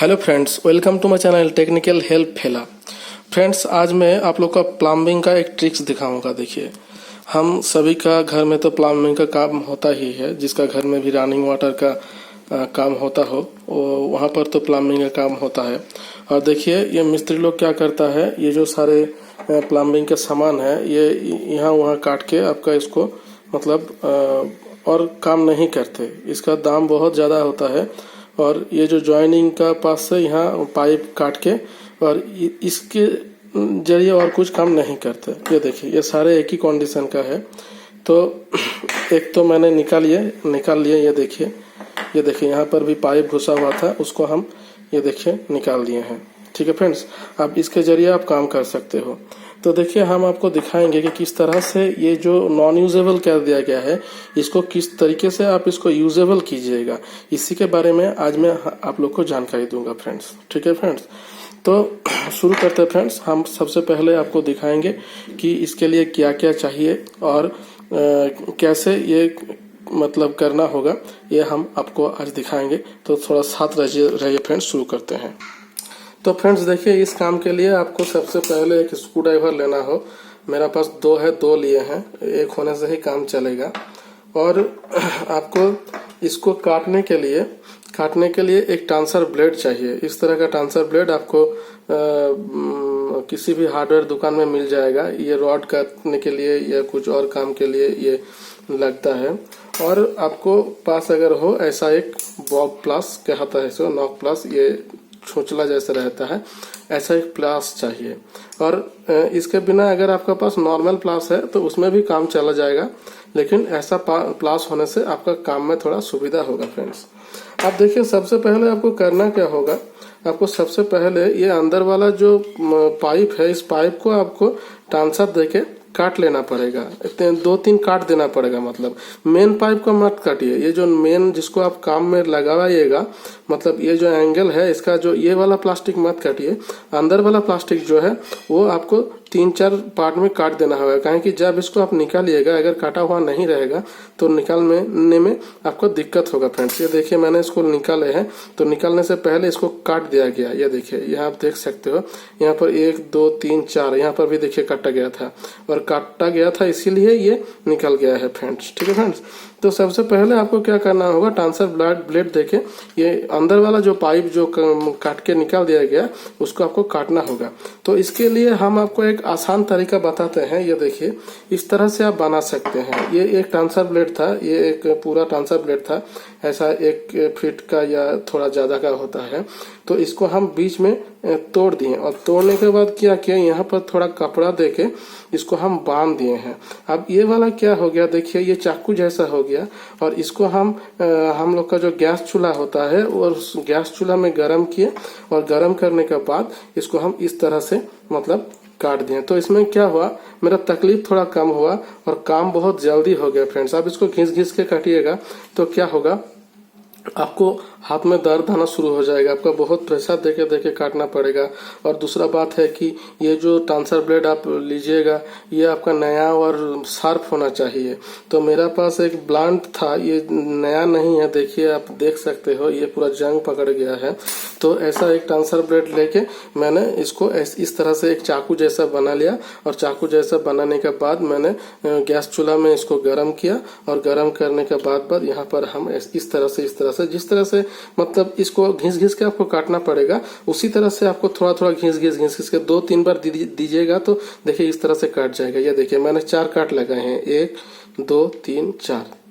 Hello friends, welcome to my channel technical help fella. Friends, आज मैं आप लोग का प्लम्बिंग का एक ट्रिक्स दिखाऊंगा। देखिए, हम सभी का घर में तो प्लम्बिंग का काम होता ही है। जिसका घर में भी रनिंग वाटर का काम होता हो वहाँ पर तो प्लम्बिंग का काम होता है। और देखिए, ये मिस्त्री लोग क्या करता है, ये जो सारे प्लम्बिंग के सामान है ये यहाँ वहाँ काट के आपका इसको मतलब और काम नहीं करते। इसका दाम बहुत ज़्यादा होता है। और ये जो जॉइनिंग का पास से यहाँ पाइप काट के और इसके जरिए और कुछ काम नहीं करते। ये देखिए, ये सारे एक ही कंडीशन का है। तो एक तो मैंने निकाल लिए। ये देखिए यहाँ पर भी पाइप घुसा हुआ था, उसको हम ये देखिए निकाल दिए हैं। ठीक है फ्रेंड्स, अब इसके जरिए आप काम कर सकते हो। तो देखिए, हम आपको दिखाएंगे कि किस तरह से ये जो नॉन यूजेबल कर दिया गया है इसको किस तरीके से आप इसको यूजेबल कीजिएगा, इसी के बारे में आज मैं आप लोग को जानकारी दूंगा फ्रेंड्स। ठीक है फ्रेंड्स, तो शुरू करते हैं फ्रेंड्स। हम सबसे पहले आपको दिखाएंगे कि इसके लिए क्या क्या चाहिए और कैसे ये मतलब करना होगा, ये हम आपको आज दिखाएंगे। तो थोड़ा साथ रहिए फ्रेंड्स, शुरू करते हैं। तो फ्रेंड्स देखिए, इस काम के लिए आपको सबसे पहले एक स्क्रू ड्राइवर लेना हो। मेरा पास दो है, दो लिए हैं, एक होने से ही काम चलेगा। और आपको इसको काटने के लिए एक ट्रांसफर ब्लेड चाहिए। इस तरह का ट्रांसफर ब्लेड आपको किसी भी हार्डवेयर दुकान में मिल जाएगा। ये रॉड काटने के लिए या कुछ और काम के लिए ये लगता है। और आपको पास अगर हो ऐसा एक बॉब प्लस कहता है इसको, नॉक प्लस, ये छोचला जैसा रहता है, ऐसा एक प्लास चाहिए। और इसके बिना अगर आपका पास नॉर्मल प्लास है तो उसमें भी काम चला जाएगा, लेकिन ऐसा प्लास होने से आपका काम में थोड़ा सुविधा होगा फ्रेंड्स। अब देखिए, सबसे पहले आपको करना क्या होगा, आपको सबसे पहले ये अंदर वाला जो पाइप है, इस पाइप को आपको ट्रांसफर देके काट लेना पड़ेगा। 2-3 काट देना पड़ेगा। मतलब मेन पाइप का मत काटिए, ये जो मेन जिसको आप काम में लगाइएगा, मतलब ये जो एंगल है इसका, जो ये वाला प्लास्टिक मत काटिए। अंदर वाला प्लास्टिक जो है वो आपको 3-4 पार्ट में काट देना होगा। कहें कि जब इसको आप निकालिएगा, अगर काटा हुआ नहीं रहेगा तो निकालने में आपको दिक्कत होगा फ्रेंड्स। ये देखिए, मैंने इसको निकाले हैं, तो निकालने से पहले इसको काट दिया गया। ये देखिए, यहाँ आप देख सकते हो, यहाँ पर 1 2 3 4, यहाँ पर भी देखिए काटा गया था और काटा गया था, इसीलिए ये निकल गया है फ्रेंड्स। ठीक है फ्रेंड्स, तो सबसे पहले आपको क्या करना होगा, ट्रांसफर ब्लेड देके ये अंदर वाला जो पाइप जो काट के निकाल दिया गया उसको आपको काटना होगा। तो इसके लिए हम आपको एक आसान तरीका बताते हैं। ये देखिए, इस तरह से आप बना सकते हैं। ये एक ट्रांसफर ब्लेड था, ये एक पूरा ट्रांसफर ब्लेड था, ऐसा 1 फीट का या थोड़ा ज्यादा का होता है। तो इसको हम बीच में तोड़ दिए और तोड़ने के बाद क्या किया, यहाँ पर थोड़ा कपड़ा देके इसको हम बांध दिए हैं। अब ये वाला क्या हो गया, देखिए ये चाकू जैसा हो गया। और इसको हम लोग का जो गैस चूल्हा होता है और उस गैस चूल्हा में गर्म किए और गर्म करने के बाद इसको हम इस तरह से मतलब काट दिए। तो इसमें क्या हुआ, मेरा तकलीफ थोड़ा कम हुआ और काम बहुत जल्दी हो गया फ्रेंड्स। आप इसको घिस के काटिएगा तो क्या होगा, आपको हाथ में दर्द आना शुरू हो जाएगा, आपका बहुत प्रेशर देके काटना पड़ेगा। और दूसरा बात है कि ये जो ट्रांसफर ब्लेड आप लीजिएगा ये आपका नया और शार्प होना चाहिए। तो मेरा पास एक ब्लंट था, ये नया नहीं है, देखिए आप देख सकते हो ये पूरा जंग पकड़ गया है। तो ऐसा एक ट्रांसफर ब्लेड लेके मैंने इसको इस तरह से एक चाकू जैसा बना लिया। और चाकू जैसा बनाने के बाद मैंने गैस चूल्हा में इसको गर्म किया और गर्म करने के बाद यहाँ पर हम इस तरह से जिस तरह से मतलब इसको घिस के आपको काटना पड़ेगा, उसी तरह से आपको थोड़ा घिस के 2-3 बार दीजिएगा तो देखिए इस तरह से काट जाएगा। ये देखिए, मैंने 4 काट लगाए हैं, 1 2 3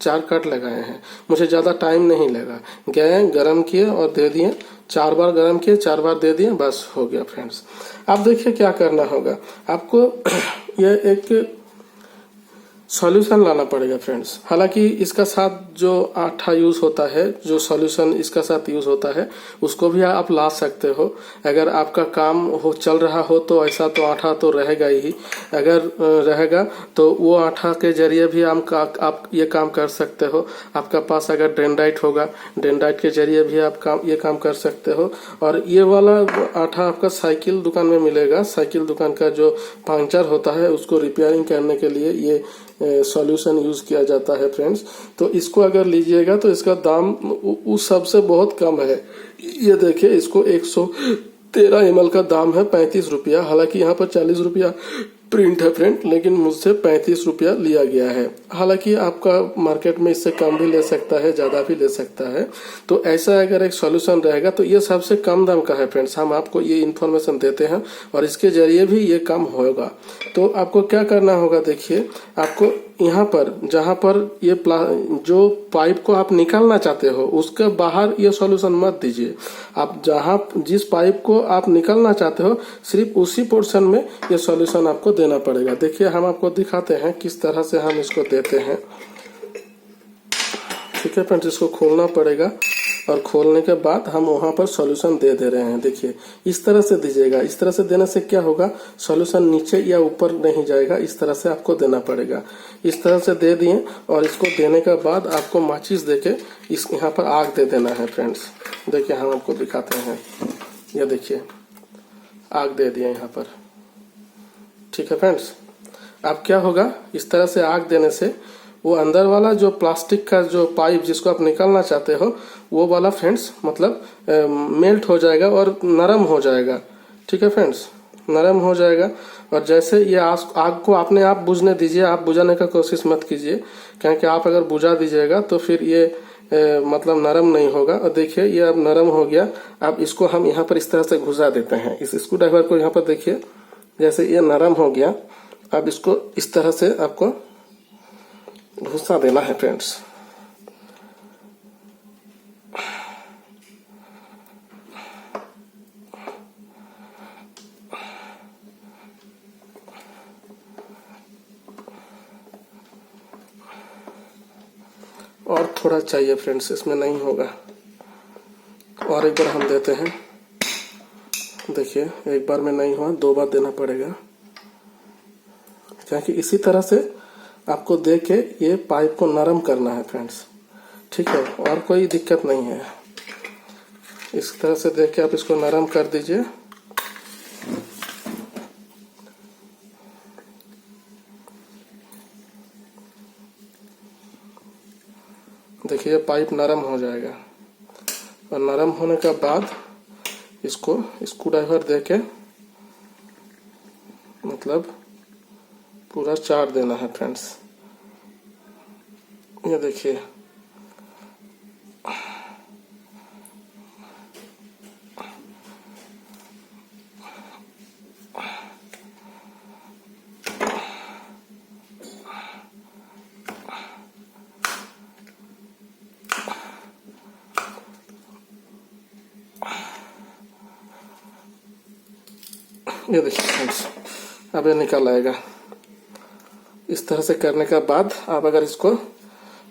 4 काट लगाए हैं। मुझे ज्यादा टाइम नहीं लगा, गए गर्म किए और दे दिए, 4 बार गर्म किए, 4 बार दे दिए, बस हो गया फ्रेंड्स। अब देखिए क्या करना होगा आपको, यह एक सॉल्यूशन लाना पड़ेगा फ्रेंड्स। हालांकि इसका साथ जो आटा यूज होता है, जो सॉल्यूशन इसका साथ यूज होता है, उसको भी आप ला सकते हो। अगर आपका काम चल रहा हो तो ऐसा तो आटा तो रहेगा ही। अगर रहेगा तो वो आटा के जरिए भी आप ये काम कर सकते हो। आपका पास अगर डेंड्राइट होगा, डेंड्राइट के जरिए भी आप ये काम कर सकते हो। और ये वाला आटा आपका साइकिल दुकान में मिलेगा। साइकिल दुकान का जो पंक्चर होता है उसको रिपेयरिंग करने के लिए ये सॉल्यूशन यूज किया जाता है फ्रेंड्स। तो इसको अगर लीजिएगा तो इसका दाम उस सबसे बहुत कम है। ये देखिए, इसको 113 ml का दाम है 35 रुपया। हालांकि यहाँ पर 40 रुपया प्रिंट है फ्रेंड, लेकिन मुझसे 35 रुपया लिया गया है। हालांकि आपका मार्केट में इससे कम भी ले सकता है, ज्यादा भी ले सकता है। तो ऐसा अगर एक सॉल्यूशन रहेगा तो ये सबसे कम दाम का है फ्रेंड्स। हम आपको ये इन्फॉर्मेशन देते हैं और इसके जरिए भी ये कम होगा। तो आपको क्या करना होगा, देखिए, आपको यहाँ पर जहाँ पर ये जो पाइप को आप निकालना चाहते हो उसके बाहर ये सॉल्यूशन मत दीजिए। आप जहाँ जिस पाइप को आप निकालना चाहते हो सिर्फ उसी पोर्शन में ये सॉल्यूशन आपको देना पड़ेगा। देखिए, हम आपको दिखाते हैं किस तरह से हम इसको देते हैं। ठीक है फ्रेंड्स, इसको खोलना पड़ेगा और खोलने के बाद हम वहां पर सॉल्यूशन दे रहे हैं। देखिए, इस तरह से दीजिएगा। इस तरह से देने से क्या होगा, सॉल्यूशन नीचे या ऊपर नहीं जाएगा। इस तरह से आपको देना पड़ेगा। इस तरह से दे दिए और इसको देने के बाद आपको माचिस देके इस यहाँ पर आग दे देना है फ्रेंड्स। देखिए, हम आपको दिखाते हैं। ये देखिए, आग दे दिया यहाँ पर। ठीक है फ्रेंड्स, अब क्या होगा, इस तरह से आग देने से वो अंदर वाला जो प्लास्टिक का जो पाइप जिसको आप निकालना चाहते हो वो वाला फ्रेंड्स मतलब मेल्ट हो जाएगा और नरम हो जाएगा। ठीक है फ्रेंड्स, नरम हो जाएगा। और जैसे ये आग को अपने आप बुझने दीजिए, आप बुझाने का कोशिश मत कीजिए, क्योंकि आप अगर बुझा दीजिएगा तो फिर ये मतलब नरम नहीं होगा। और देखिए, ये अब नरम हो गया। अब इसको हम यहाँ पर इस तरह से घुसा देते हैं। इस स्क्रू ड्राइवर को यहाँ पर देखिए, जैसे ये नरम हो गया। अब इसको इस तरह से आपको घुसा देना है फ्रेंड्स। और थोड़ा चाहिए फ्रेंड्स, इसमें नहीं होगा। और एक बार हम देते हैं। देखिए, एक बार में नहीं हुआ, 2 बार देना पड़ेगा, क्योंकि इसी तरह से आपको दे के ये पाइप को नरम करना है फ्रेंड्स। ठीक है, और कोई दिक्कत नहीं है। इस तरह से दे के आप इसको नरम कर दीजिए। देखिए, ये पाइप नरम हो जाएगा। और नरम होने के बाद इसको स्क्रू ड्राइवर दे के मतलब पूरा चार देना है फ्रेंड्स। ये देखिए, ये देखिए फ्रेंड्स, अब ये निकल आएगा। इस तरह से करने के बाद आप अगर इसको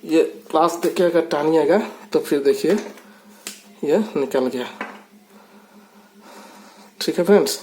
ये प्लास्टिक के अगर टानिएगा तो फिर देखिए ये निकल गया। ठीक है फ्रेंड्स,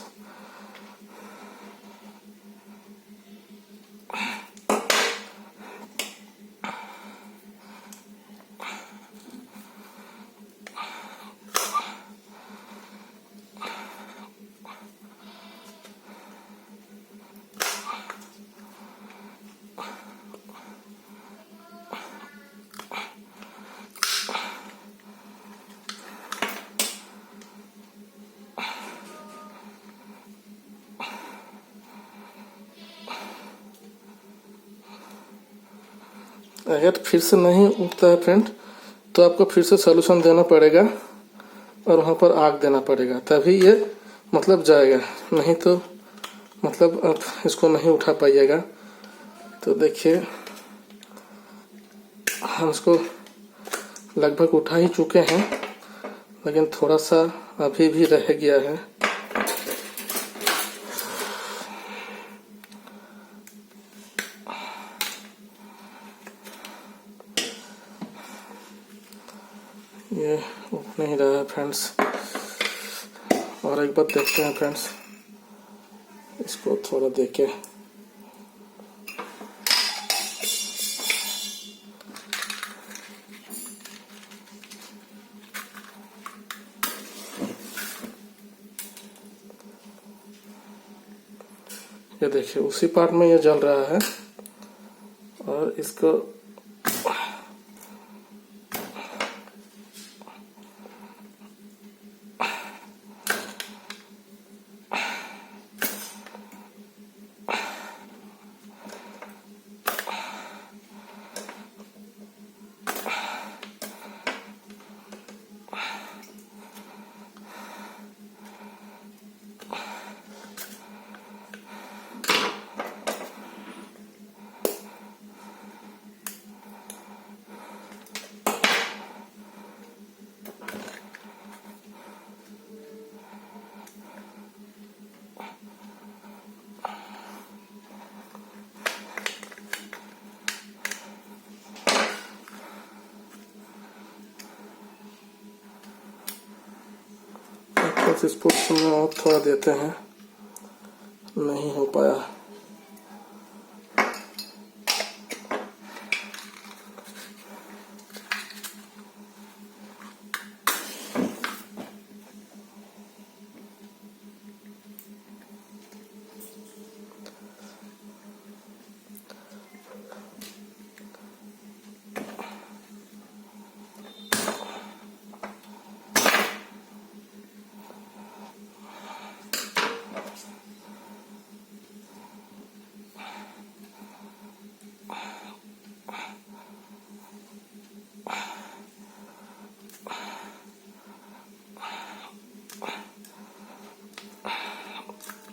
अगर फिर से नहीं उठता है फ्रेंड तो आपको फिर से सॉल्यूशन देना पड़ेगा और वहां पर आग देना पड़ेगा, तभी ये मतलब जाएगा। नहीं तो मतलब आप इसको नहीं उठा पाइएगा। तो देखिए, हम इसको लगभग उठा ही चुके हैं, लेकिन थोड़ा सा अभी भी रह गया है। ये उठ नहीं रहा है फ्रेंड्स। और एक बार देखते हैं फ्रेंड्स, इसको थोड़ा देखे। ये देखिए, उसी पार्ट में ये जल रहा है और इसको इस पोर्शन में और थोड़ा देते हैं, नहीं हो पाया।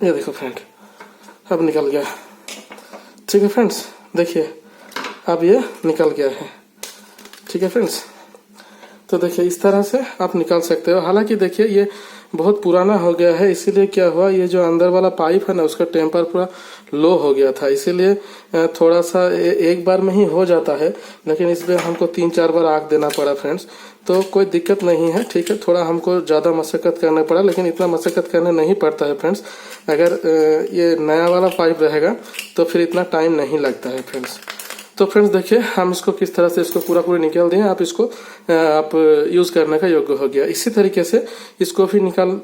ये देखो फ्रेंड, अब निकल गया। ठीक है फ्रेंड्स, देखिए अब ये निकल गया है। ठीक है फ्रेंड्स, तो देखिए इस तरह से आप निकाल सकते हो। हालांकि देखिए ये बहुत पुराना हो गया है, इसीलिए क्या हुआ, ये जो अंदर वाला पाइप है ना उसका टेम्पर पूरा लो हो गया था, इसीलिए थोड़ा सा एक बार में ही हो जाता है, लेकिन इसमें हमको 3-4 बार आग देना पड़ा फ्रेंड्स। तो कोई दिक्कत नहीं है, ठीक है, थोड़ा हमको ज़्यादा मशक्कत करना पड़ा, लेकिन इतना मशक्कत करना नहीं पड़ता है फ्रेंड्स। अगर ये नया वाला पाइप रहेगा तो फिर इतना टाइम नहीं लगता है फ्रेंड्स। तो फ्रेंड्स देखिए हम इसको किस तरह से इसको पूरा निकाल दें, आप इसको आप यूज करने का योग्य हो गया। इसी तरीके से इसको भी निकाल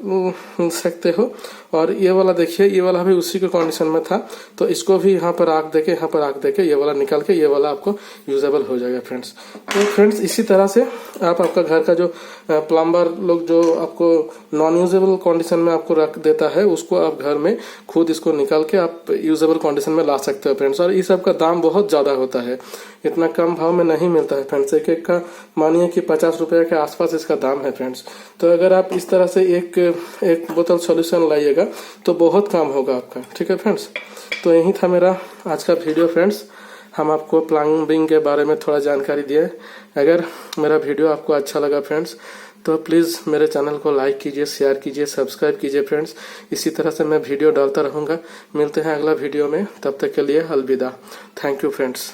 सकते हो। और ये वाला देखिए, ये वाला भी उसी के कंडीशन में था, तो इसको भी यहाँ पर आग देके यहाँ पर आग देके ये वाला निकाल के ये वाला आपको यूजेबल हो जाएगा फ्रेंड्स। तो फ्रेंड्स इसी तरह से आप आपका घर का जो प्लम्बर लोग जो आपको नॉन यूजेबल कंडीशन में आपको रख देता है, उसको आप घर में खुद इसको निकाल के आप यूजेबल कंडीशन में ला सकते हो फ्रेंड्स। और इस सब का दाम बहुत ज्यादा होता है, इतना कम भाव में नहीं मिलता है फ्रेंड्स। एक का मानिए कि 50 रुपए के आसपास इसका दाम है फ्रेंड्स। तो अगर आप इस तरह से एक बोतल सॉल्यूशन लाइएगा तो बहुत काम होगा आपका। ठीक है फ्रेंड्स, तो यही था मेरा आज का वीडियो फ्रेंड्स। हम आपको प्लम्बिंग के बारे में थोड़ा जानकारी दिए। अगर मेरा वीडियो आपको अच्छा लगा फ्रेंड्स तो प्लीज़ मेरे चैनल को लाइक कीजिए, शेयर कीजिए, सब्सक्राइब कीजिए फ्रेंड्स। इसी तरह से मैं वीडियो डालता रहूँगा। मिलते हैं अगला वीडियो में, तब तक के लिए अलविदा। Thank you friends.